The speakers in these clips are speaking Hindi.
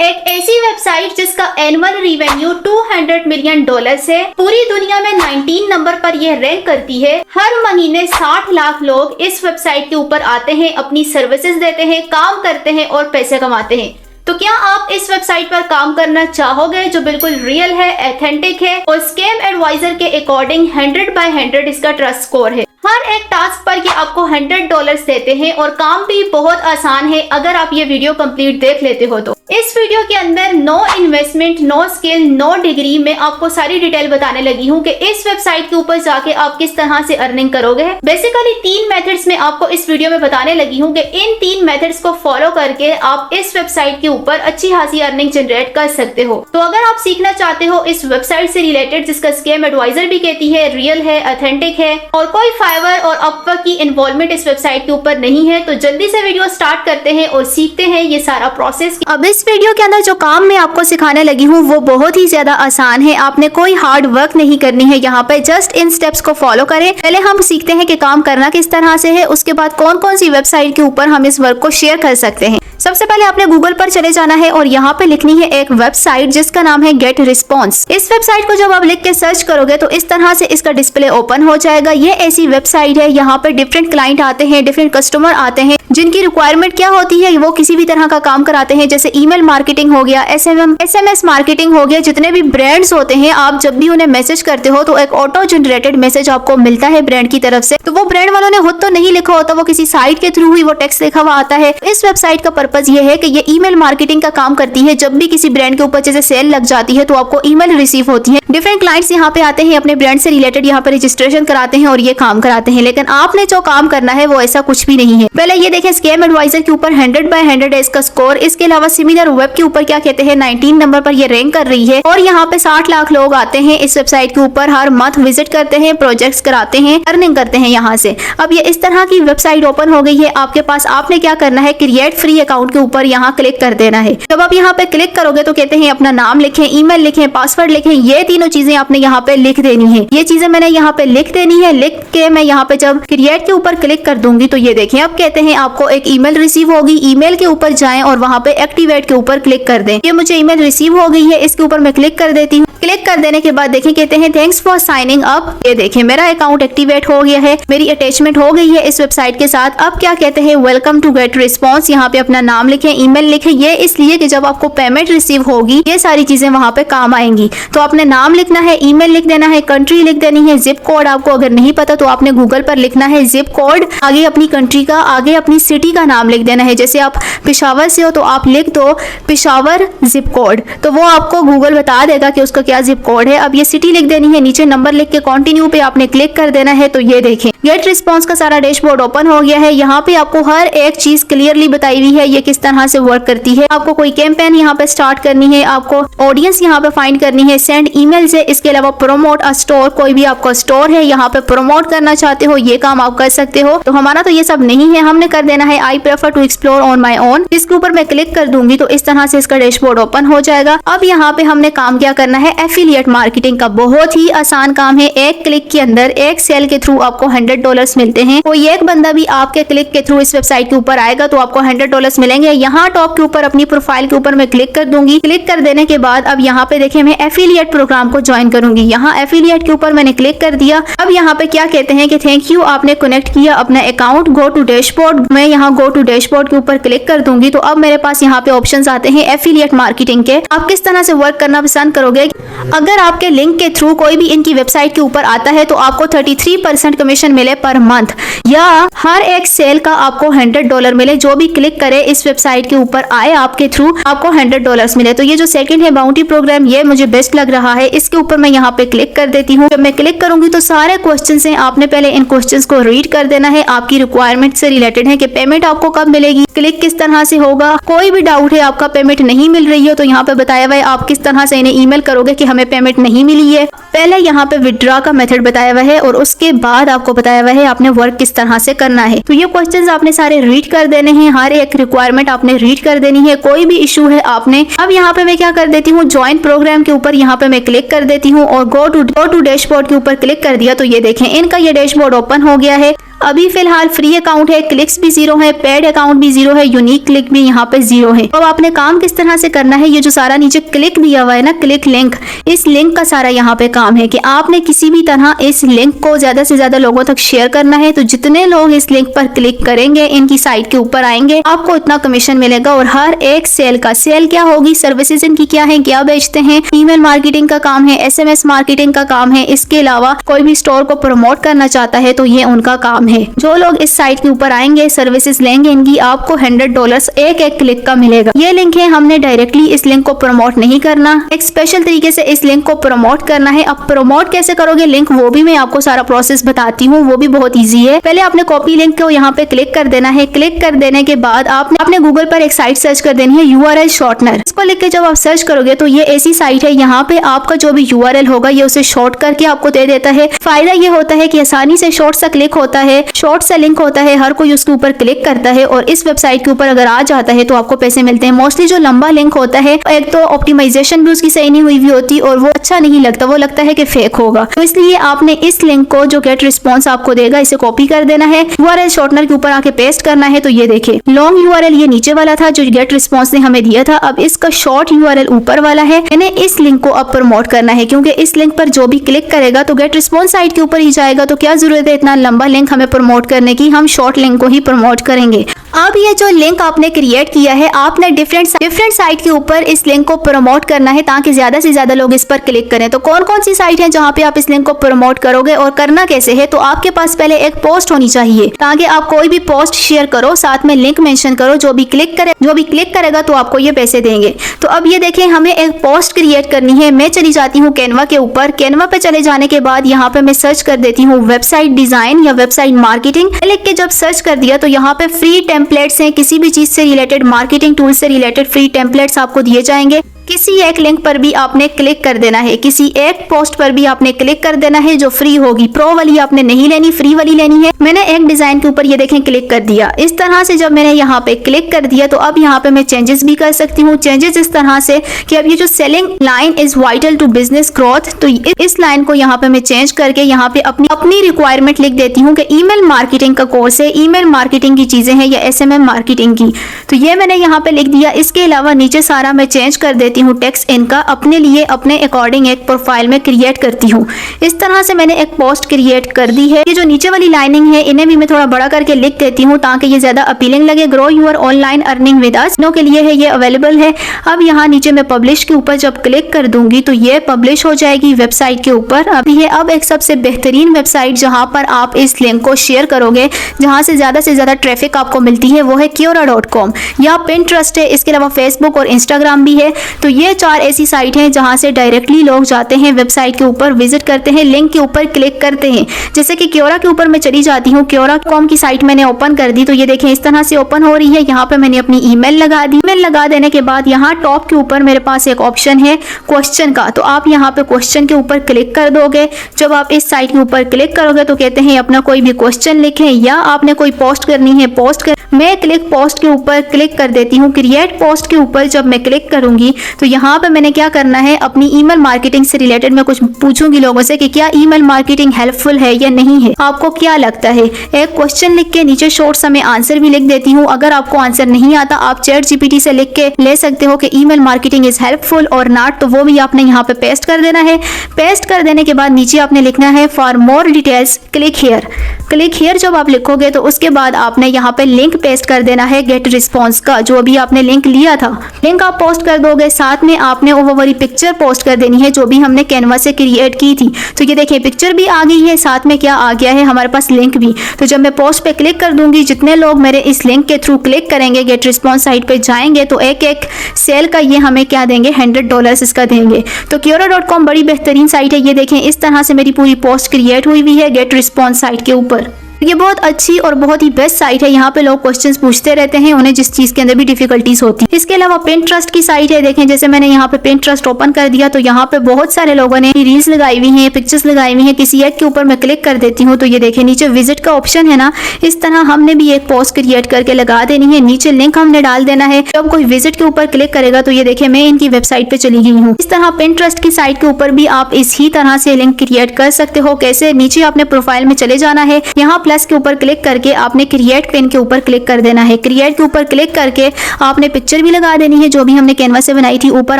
एक ऐसी वेबसाइट जिसका एनुअल रिवेन्यू $200 मिलियन है, पूरी दुनिया में 19 नंबर पर यह रैंक करती है। हर महीने 60 लाख लोग इस वेबसाइट के ऊपर आते हैं, अपनी सर्विसेज देते हैं, काम करते हैं और पैसे कमाते हैं। तो क्या आप इस वेबसाइट पर काम करना चाहोगे जो बिल्कुल रियल है, एथेंटिक है और स्कैम एडवाइजर के अकॉर्डिंग 100/100 इसका ट्रस्ट स्कोर है। हर एक टास्क पर ये आपको $100 देते हैं और काम भी बहुत आसान है अगर आप ये वीडियो कंप्लीट देख लेते हो तो। इस वीडियो के अंदर no investment, no skill, no degree में आपको सारी डिटेल बताने लगी हूँ कि इस वेबसाइट के ऊपर जाके आप किस तरह से अर्निंग करोगे। बेसिकली 3 मेथड्स में आपको इस वीडियो में बताने लगी हूँ कि इन 3 मेथड्स को फॉलो करके आप इस वेबसाइट के ऊपर अच्छी खासी अर्निंग जनरेट कर सकते हो। तो अगर आप सीखना चाहते हो इस वेबसाइट से रिलेटेड जिसका स्कैम एडवाइजर भी कहती है रियल है, अथेंटिक है और कोई फाइवर और अपवर्क की इन्वॉल्वमेंट इस वेबसाइट के ऊपर नहीं है, तो जल्दी से वीडियो स्टार्ट करते हैं और सीखते हैं ये सारा प्रोसेस। अब इस वीडियो के अंदर जो काम मैं आपको सिखाने लगी हूँ वो बहुत ही ज्यादा आसान है। आपने कोई हार्ड वर्क नहीं करनी है, यहाँ पे जस्ट इन स्टेप्स को फॉलो करें। पहले हम सीखते हैं कि काम करना किस तरह से है, उसके बाद कौन कौन सी वेबसाइट के ऊपर हम इस वर्क को शेयर कर सकते हैं। सबसे पहले आपने गूगल पर चले जाना है और यहाँ पे लिखनी है एक वेबसाइट जिसका नाम है गेट रिस्पॉन्स। इस वेबसाइट को जब आप लिख के सर्च करोगे तो इस तरह से इसका डिस्प्ले ओपन हो जाएगा। ये ऐसी वेबसाइट है, यहाँ पे डिफरेंट क्लाइंट आते हैं, डिफरेंट कस्टमर आते हैं जिनकी रिक्वायरमेंट क्या होती है, वो किसी भी तरह का काम कराते हैं। जैसे ईमेल मार्केटिंग हो गया, SMS मार्केटिंग हो गया, जितने भी ब्रांड्स होते हैं आप जब भी उन्हें मैसेज करते हो तो एक ऑटो जनरेटेड मैसेज आपको मिलता है ब्रांड की तरफ से। तो वो ब्रांड वालों ने खुद तो नहीं लिखा होता, वो किसी साइट के थ्रू ही वो टेक्स्ट लिखा हुआ आता है। इस वेबसाइट का पर्पज ये है कि ये ईमेल मार्केटिंग का काम करती है। जब भी किसी ब्रांड के ऊपर जैसे सेल लग जाती है तो आपको ईमेल रिसीव होती है। डिफरेंट क्लाइंट्स यहाँ पे आते हैं, अपने ब्रांड से रिलेटेड यहाँ पे रजिस्ट्रेशन कराते हैं और ये काम कराते हैं। लेकिन आपने जो काम करना है वो ऐसा कुछ भी नहीं है। पहले ये देखें स्कैम एडवाइजर के ऊपर 100/100 है इसका स्कोर। इसके अलावा सिमिलर वेब के ऊपर क्या कहते हैं 19 नंबर पर ये रैंक कर रही है और यहाँ पे 60 लाख लोग आते हैं इस वेबसाइट के ऊपर, हर मंथ विजिट करते हैं, प्रोजेक्ट्स कराते हैं, अर्निंग करते हैं यहाँ से। अब ये इस तरह की वेबसाइट ओपन हो गई है आपके पास। आपने क्या करना है, क्रिएट फ्री अकाउंट के ऊपर यहाँ क्लिक कर देना है। जब आप यहाँ पे क्लिक करोगे तो कहते हैं अपना नाम लिखें, ईमेल लिखें, पासवर्ड लिखें। ये तीनों चीजें आपने यहाँ पे लिख देनी है। ये चीजें मैंने यहाँ पे लिख देनी है। लिख के मैं यहाँ पे जब क्रिएट के ऊपर क्लिक कर दूंगी तो ये देखें अब कहते हैं आपको एक ईमेल रिसीव होगी। ईमेल के ऊपर जाएं और वहाँ पे एक्टिवेट के ऊपर क्लिक कर दें। ये मुझे ईमेल रिसीव हो गई है, इसके ऊपर मैं क्लिक कर देती हूँ। क्लिक कर देने के बाद देखें कहते हैं थैंक्स फॉर साइनिंग अप। ये देखें मेरा अकाउंट एक्टिवेट हो गया है, मेरी अटैचमेंट हो गई है इस वेबसाइट के साथ। अब क्या कहते हैं वेलकम टू गेट रिस्पॉन्स। यहाँ पे अपना नाम लिखें, ईमेल लिखें। ये इसलिए कि जब आपको पेमेंट रिसीव होगी ये सारी चीजें वहाँ पे काम आएंगी। तो आपने नाम लिखना है, ईमेल लिख देना है, कंट्री लिख देनी है, जिप कोड आपको अगर नहीं पता तो आपने गूगल पर लिखना है जिप कोड, आगे अपनी कंट्री का, आगे अपनी सिटी का नाम लिख देना है। जैसे आप पेशावर से हो तो आप लिख दो पेशावर जिप कोड, तो वो आपको गूगल बता देगा कि उसका क्या जिप कोड है। अब ये सिटी लिख देनी है, नीचे नंबर लिख के कंटिन्यू पे आपने क्लिक कर देना है। तो ये देखें गेट रिस्पॉन्स का सारा डैशबोर्ड ओपन हो गया है। यहाँ पे आपको हर एक चीज क्लियरली बताई हुई है ये किस तरह से वर्क करती है। आपको कोई कैंपेन यहाँ पे स्टार्ट करनी है, आपको ऑडियंस यहाँ पे फाइंड करनी है, सेंड ईमेल से। इसके अलावा प्रोमोट अ स्टोर, कोई भी आपका स्टोर है यहाँ पे प्रमोट करना चाहते हो ये काम आप कर सकते हो। तो हमारा तो ये सब नहीं है, हमने कर देना है I prefer to explore on my own. इसके ऊपर मैं क्लिक कर दूंगी तो इस तरह से इसका डैशबोर्ड ओपन हो जाएगा। अब यहाँ पे हमने काम क्या करना है, एफिलिएट मार्केटिंग का। बहुत ही आसान काम है, एक क्लिक के अंदर एक सेल के थ्रू आपको $100 मिलते हैं। कोई एक बंदा भी आपके क्लिक के थ्रू इस वेबसाइट के ऊपर आएगा तो आपको $100 मिलेंगे। यहाँ टॉप के ऊपर अपनी प्रोफाइल के ऊपर मैं क्लिक कर दूंगी। क्लिक कर देने के बाद अब यहाँ पे देखें मैं एफिलिएट प्रोग्राम को ज्वाइन करूंगी। यहाँ एफिलिएट के ऊपर मैंने क्लिक कर दिया। अब यहाँ पे क्या कहते हैं कि थैंक यू, आपने कनेक्ट किया अपना अकाउंट, गो टू डैशबोर्ड। मैं यहाँ गो टू डैशबोर्ड के ऊपर क्लिक कर दूंगी तो अब मेरे पास यहाँ पे ऑप्शंस आते हैं एफिलिएट मार्केटिंग के। आप किस तरह से वर्क करना पसंद करोगे। अगर आपके लिंक के थ्रू कोई भी इनकी वेबसाइट के ऊपर आता है तो आपको 33% कमीशन मिले पर मंथ, या हर एक सेल का आपको $100 मिले। जो भी क्लिक करे इस वेबसाइट के ऊपर आए आपके थ्रू आपको $100 मिले। तो ये जो सेकंड है बाउंटी प्रोग्राम ये मुझे बेस्ट लग रहा है। इसके ऊपर मैं यहाँ पे क्लिक कर देती हूँ। जब मैं क्लिक करूंगी तो सारे क्वेश्चंस हैं, आपने पहले इन क्वेश्चंस को रीड कर देना है। आपकी रिक्वायरमेंट से रिलेटेड है कि पेमेंट आपको कब मिलेगी, क्लिक किस तरह से होगा। कोई भी डाउट है आपका पेमेंट नहीं मिल रही है तो यहाँ पे बताया हुआ है आप किस तरह से इन्हें ईमेल करोगे कि हमें पेमेंट नहीं मिली है। पहले यहाँ पे विड्रॉ का मेथड बताया हुआ है और उसके बाद आपको बताया हुआ है आपने वर्क किस तरह से करना है। तो ये क्वेश्चंस आपने सारे रीड कर देने हैं, हर एक रिक्वायरमेंट आपने रीड कर देनी है। कोई भी इशू है आपने, अब यहाँ पे मैं क्या कर देती हूँ ज्वाइन प्रोग्राम के ऊपर यहाँ पे मैं क्लिक कर देती हूँ और गो टू डैशबोर्ड के ऊपर क्लिक कर दिया। तो ये देखें इनका ये डैशबोर्ड ओपन हो गया है। अभी फिलहाल फ्री अकाउंट है, क्लिक्स भी 0 है, पेड अकाउंट भी 0 है, यूनिक क्लिक भी यहाँ पे 0 है। अब आपने काम किस तरह से करना है, ये जो सारा नीचे क्लिक दिया हुआ है ना, क्लिक लिंक, इस लिंक का सारा यहाँ पे काम है कि आपने किसी भी तरह इस लिंक को ज्यादा से ज्यादा लोगों तक शेयर करना है। तो जितने लोग इस लिंक पर क्लिक करेंगे, इनकी साइट के ऊपर आएंगे, आपको इतना कमीशन मिलेगा। और हर एक सेल का, सेल क्या होगी, सर्विसेज इनकी क्या है, क्या बेचते हैं, ईमेल मार्केटिंग का काम है, SMS मार्केटिंग का काम है। इसके अलावा कोई भी स्टोर को प्रमोट करना चाहता है तो ये उनका काम है। जो लोग इस साइट के ऊपर आएंगे, सर्विसेज लेंगे इनकी, आपको $100 एक एक क्लिक का मिलेगा। ये लिंक है, हमने डायरेक्टली इस लिंक को प्रमोट नहीं करना, एक स्पेशल तरीके से इस लिंक को प्रमोट करना है। अब प्रमोट कैसे करोगे लिंक, वो भी मैं आपको सारा प्रोसेस बताती हूँ, वो भी बहुत ईजी है। पहले आपने कॉपी लिंक को यहाँ पे क्लिक कर देना है। क्लिक कर देने के बाद आपने गूगल पर एक साइट सर्च कर देनी है, URL शॉर्टनर। इसको लिख के जब आप सर्च करोगे तो ये ऐसी साइट है, यहाँ पे आपका जो भी URL होगा ये उसे शॉर्ट करके आपको दे देता है। फायदा ये होता है कि आसानी से शॉर्ट सा क्लिक होता है, शॉर्ट सा लिंक होता है, हर कोई उसके ऊपर क्लिक करता है और इस वेबसाइट के ऊपर अगर आ जाता है तो आपको पैसे मिलते हैं। मोस्टली जो लंबा लिंक होता है, एक तो ऑप्टिमाइजेशन भी उसकी सही नहीं हुई होती और वो अच्छा नहीं लगता, वो लगता है कि फेक होगा। तो इसलिए आपने इस लिंक को, जो गेट रिस्पॉन्स आपको देगा, इसे कॉपी कर देना है, URL शॉर्टनर के ऊपर आके पेस्ट करना है। तो ये देखिए लॉन्ग URL ये नीचे वाला था जो गेट रिस्पॉन्स ने हमें दिया था, अब इसका शॉर्ट URL ऊपर वाला है। मैंने इस लिंक को अब प्रमोट करना है, क्योंकि इस लिंक पर जो भी क्लिक करेगा तो गेट रिस्पॉन्स साइट के ऊपर ही जाएगा। तो क्या जरूरत है इतना लंबा लिंक हमें प्रमोट करने की, हम शॉर्ट लिंक को ही प्रमोट करेंगे। अब ये जो लिंक आपने क्रिएट किया है, आपने डिफरेंट साइट के ऊपर इस लिंक को प्रमोट करना है ताकि ज्यादा से ज्यादा लोग इस पर क्लिक करें। तो कौन कौन सी साइट है जहाँ पे आप इस लिंक को प्रमोट करोगे और करना कैसे है, तो आपके पास पहले एक पोस्ट होनी चाहिए ताकि आप कोई भी पोस्ट शेयर करो, साथ में लिंक मेंशन करो, जो भी क्लिक करेगा तो आपको ये पैसे देंगे। तो अब ये देखें, हमें एक पोस्ट क्रिएट करनी है। मैं चली जाती हूँ कैनवा के ऊपर। कैनवा पे चले जाने के बाद यहाँ पे मैं सर्च कर देती हूँ वेबसाइट डिजाइन या वेबसाइट मार्केटिंग। लिख के जब सर्च कर दिया तो यहाँ पे फ्री टेम्पलेट्स हैं, किसी भी चीज से रिलेटेड, मार्केटिंग टूल से रिलेटेड फ्री टेम्पलेट्स आपको दिए जाएंगे। किसी एक लिंक पर भी आपने क्लिक कर देना है, किसी एक पोस्ट पर भी आपने क्लिक कर देना है जो फ्री होगी। प्रो वाली आपने नहीं लेनी, फ्री वाली लेनी है। मैंने एक डिजाइन के ऊपर ये देखें क्लिक कर दिया। इस तरह से जब मैंने यहाँ पे क्लिक कर दिया तो अब यहाँ पे मैं चेंजेस भी कर सकती हूँ। चेंजेस इस तरह से कि अब ये जो selling line is vital to business growth, तो इस लाइन को यहाँ पे मैं चेंज करके यहाँ पे अपनी रिक्वायरमेंट लिख देती हूँ कि ईमेल मार्केटिंग का कोर्स है, ईमेल मार्केटिंग की चीजें हैं या SMM मार्केटिंग की। तो ये मैंने यहाँ पे लिख दिया। इसके अलावा नीचे सारा मैं चेंज कर देती हूँ टेक्स्ट इनका, अपने लिए अपने अकॉर्डिंग एक प्रोफाइल में क्रिएट करती हूँ। इस तरह से मैंने एक पोस्ट क्रिएट कर दी है। ये जो नीचे वाली लाइनिंग है इन्हें भी मैं थोड़ा बड़ा करके लिख देती हूँ ताकि ये ज्यादा अपीलिंग लगे। Grow your online earning with us के लिए है, ये अवेलेबल है। अब यहाँ नीचे मैं पब्लिश के ऊपर जब क्लिक कर दूंगी तो ये पब्लिश हो जाएगी वेबसाइट के ऊपर। अभी ये अब एक सबसे बेहतरीन वेबसाइट जहाँ पर आप इस लिंक को शेयर करोगे, जहाँ से ज्यादा ट्रैफिक आपको मिलती है, वो है Quora.com या Pinterest है। इसके अलावा फेसबुक और इंस्टाग्राम भी है। तो ये 4 ऐसी साइट है जहां से डायरेक्टली लोग जाते हैं, वेबसाइट के ऊपर विजिट करते हैं, लिंक के ऊपर क्लिक करते हैं। जैसे कि Quora के ऊपर मैं चली जाती हूँ, Quora.com की साइट मैंने ओपन कर दी। तो ये देखें इस तरह से ओपन हो रही है। यहाँ पे मैंने अपनी ईमेल लगा दी। ईमेल लगा देने के बाद यहाँ टॉप के ऊपर मेरे पास एक ऑप्शन है क्वेश्चन का, तो आप यहाँ पे क्वेश्चन के ऊपर क्लिक कर दोगे। जब आप इस साइट के ऊपर क्लिक करोगे तो कहते हैं अपना कोई भी क्वेश्चन लिखें या आपने कोई पोस्ट करनी है पोस्ट कर। मैं पोस्ट के ऊपर क्लिक कर देती हूँ। क्रिएट पोस्ट के ऊपर जब मैं क्लिक करूंगी तो यहाँ पे मैंने क्या करना है, अपनी ईमेल मार्केटिंग से रिलेटेड मैं कुछ पूछूंगी लोगों से कि क्या ईमेल मार्केटिंग हेल्पफुल है या नहीं है, आपको क्या लगता है। एक क्वेश्चन लिख के नीचे शॉर्ट सा मैं आंसर भी लिख देती हूँ। अगर आपको आंसर नहीं आता आप ChatGPT से लिख के ले सकते हो कि ईमेल मार्केटिंग इज हेल्पफुल और नॉट, तो वो भी आपने यहाँ पे पेस्ट कर देना है। पेस्ट कर देने के बाद नीचे आपने लिखना है for more details click here. Click here जब आप लिखोगे तो उसके बाद आपने यहाँ पे लिंक पेस्ट कर देना है गेट रिस्पॉन्स का, जो अभी आपने लिंक लिया था। लिंक आप पोस्ट कर दोगे, साथ में आपने वो वाली पिक्चर पोस्ट कर देनी है जो भी हमने कैनवा से क्रिएट की थी। तो ये देखिए पिक्चर भी आ गई है, साथ में क्या आ गया है हमारे पास लिंक भी। तो जब मैं पोस्ट पे क्लिक कर दूंगी, जितने लोग मेरे इस लिंक के थ्रू क्लिक करेंगे, गेट रिस्पॉन्स साइट पे जाएंगे, तो एक एक सेल का ये हमें क्या देंगे, $100 इसका देंगे। तो Quora.com बड़ी बेहतरीन साइट है। ये देखें इस तरह से मेरी पूरी पोस्ट क्रिएट हुई है गेट रिस्पॉन्स साइट के ऊपर। ये बहुत अच्छी और बहुत ही बेस्ट साइट है। यहाँ पे लोग क्वेश्चंस पूछते रहते हैं, उन्हें जिस चीज के अंदर भी डिफिकल्टीज होती है। इसके अलावा Pinterest की साइट है। देखें जैसे मैंने यहाँ पे Pinterest ओपन कर दिया तो यहाँ पे बहुत सारे लोगों ने रील्स लगाई हुई हैं, पिक्चर्स लगाई हुई हैं। किसी एक के ऊपर मैं क्लिक कर देती हूँ तो ये देखें नीचे विजिट का ऑप्शन है ना, इस तरह हमने भी एक पोस्ट क्रिएट करके लगा देनी है। नीचे लिंक हमने डाल देना है। जब कोई विजिट के ऊपर क्लिक करेगा तो ये देखें मैं इनकी वेबसाइट पे चली गई हूँ। इस तरह Pinterest की साइट के ऊपर भी आप इसी तरह से लिंक क्रिएट कर सकते हो। कैसे, नीचे आपने प्रोफाइल में चले जाना है, यहाँ प्लस के ऊपर क्लिक करके आपने क्रिएट पिन के ऊपर क्लिक कर देना है। क्रिएट के ऊपर क्लिक करके आपने पिक्चर भी लगा देनी है जो भी हमने कैनवा से बनाई थी, ऊपर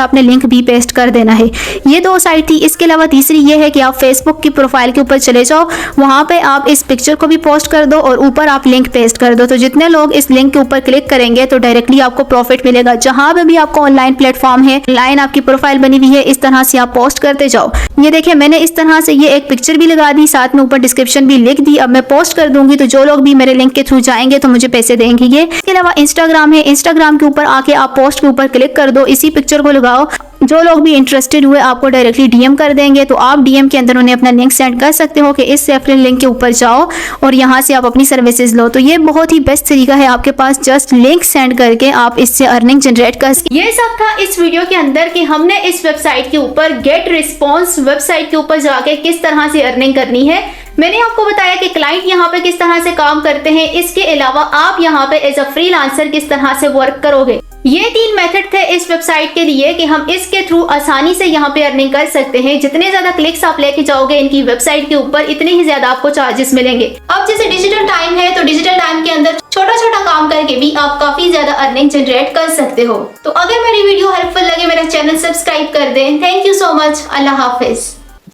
आपने लिंक भी पेस्ट कर देना है। ये 2 साइट थी। इसके अलावा तीसरी ये है कि आप फेसबुक की प्रोफाइल के ऊपर चले जाओ, वहां पे आप इस पिक्चर को भी पोस्ट कर दो और ऊपर आप लिंक पेस्ट कर दो। तो जितने लोग इस लिंक के ऊपर क्लिक करेंगे तो डायरेक्टली आपको प्रॉफिट मिलेगा। जहां पे भी आपको ऑनलाइन प्लेटफॉर्म है, ऑनलाइन आपकी प्रोफाइल बनी हुई है, इस तरह से आप पोस्ट करते जाओ। ये देखिए मैंने इस तरह से ये एक पिक्चर भी लगा दी, साथ में ऊपर डिस्क्रिप्शन भी लिख दी। अब मैं पोस्ट कर दूंगी तो जो लोग भी मेरे लिंक के थ्रू जाएंगे तो मुझे पैसे देंगे। ये इसके अलावा इंस्टाग्राम है, इंस्टाग्राम के ऊपर आके आप पोस्ट के ऊपर क्लिक कर दो, इसी पिक्चर को लगाओ। जो लोग भी इंटरेस्टेड हुए आपको डायरेक्टली डीएम कर देंगे, तो आप डीएम के अंदर उन्हें अपना लिंक सेंड कर सकते हो कि इस रेफरल लिंक के ऊपर जाओ और यहाँ से आप अपनी सर्विसेज लो। तो ये बहुत ही बेस्ट तरीका है आपके पास, जस्ट लिंक सेंड करके आप इससे अर्निंग जनरेट कर सकते। ये सब था इस वीडियो के अंदर कि हमने इस वेबसाइट के ऊपर गेट रिस्पॉन्स वेबसाइट के ऊपर जाके किस तरह से अर्निंग करनी है। मैंने आपको बताया कि क्लाइंट यहाँ पे किस तरह से काम करते हैं, इसके अलावा आप यहाँ पे एज अ फ्रीलांसर किस तरह से वर्क करोगे। ये 3 मेथड थे इस वेबसाइट के लिए कि हम इसके थ्रू आसानी से यहाँ पे अर्निंग कर सकते हैं। जितने ज्यादा क्लिक्स आप लेके जाओगे इनकी वेबसाइट के ऊपर, इतने ही ज्यादा आपको चार्जेस मिलेंगे। अब जैसे डिजिटल टाइम है तो डिजिटल टाइम के अंदर छोटा छोटा काम करके भी आप काफी ज्यादा अर्निंग जनरेट कर सकते हो। तो अगर मेरी वीडियो हेल्पफुल लगे मेरा चैनल सब्सक्राइब कर दें। Thank you so much. Allah Hafiz.